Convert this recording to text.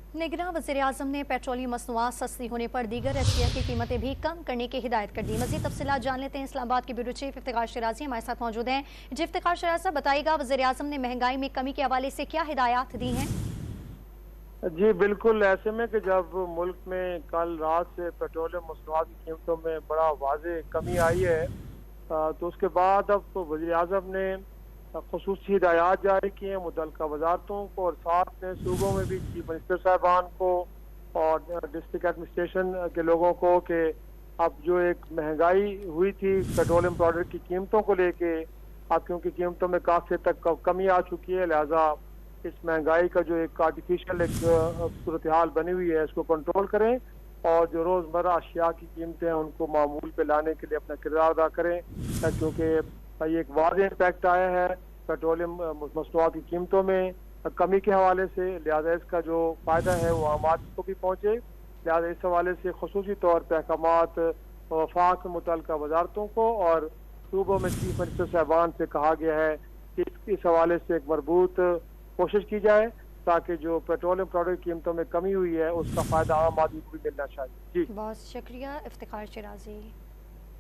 निगरान वज़ीर-ए-आज़म ने पेट्रोलियम मसनूआत सस्ती होने पर दीगर अशिया की कीमतें भी कम करने की हिदायत कर दी। मज़ीद तफसीलात जान लेते हैं। इस्लामाबाद के ब्यूरो चीफ इफ्तिखार शिराजी हमारे साथ मौजूद हैं। जी इफ्तिखार शिराजी साहब, बताइएगा वज़ीर-ए-आज़म ने महंगाई में कमी के हवाले से क्या हिदायत दी हैं? जी बिल्कुल, ऐसे में कि जब मुल्क में कल रात से पेट्रोलियम मसनूआत की कीमतों में बड़ा वाज़ेह कमी आई है, तो उसके बाद अब वज़ीर-ए-आज़म ने ख़ुसूसी हिदायत जारी की हैं मुतल्लिक़ा वज़ारतों को और साथ में सूबों में भी चीफ मिनिस्टर साहिबान को और डिस्ट्रिक्ट एडमिनिस्ट्रेशन के लोगों को कि अब जो एक महंगाई हुई थी पेट्रोलियम प्रोडक्ट की कीमतों को लेके, अब क्योंकि कीमतों में काफ़ी हद तक कमी आ चुकी है, लिहाजा इस महंगाई का जो एक आर्टिफिशियल एक सूरत हाल बनी हुई है इसको कंट्रोल करें और जो रोज़मर्रा अशिया की कीमतें हैं उनको मामूल पे लाने के लिए अपना किरदार अदा करें, क्योंकि ये एक वाज़ेह इम्पैक्ट आया है पेट्रोलियम मसनूआत की कीमतों में कमी के हवाले से। लिहाजा इसका जो फ़ायदा है वो आम आदमी को भी पहुँचे। लिहाजा इस हवाले से ख़ुसूसी तौर पर अहकामात वफाक में मुतल्लिक़ा वज़ारतों को और सूबों में चीफ मिनिस्टर साहिबान से कहा गया है कि इस हवाले से एक मरबूत कोशिश की जाए ताकि जो पेट्रोलियम प्रोडक्ट कीमतों में कमी हुई है उसका फ़ायदा आम आदमी को भी मिलना चाहिए। जी बहुत शुक्रिया इफ्तिखार शिराजी।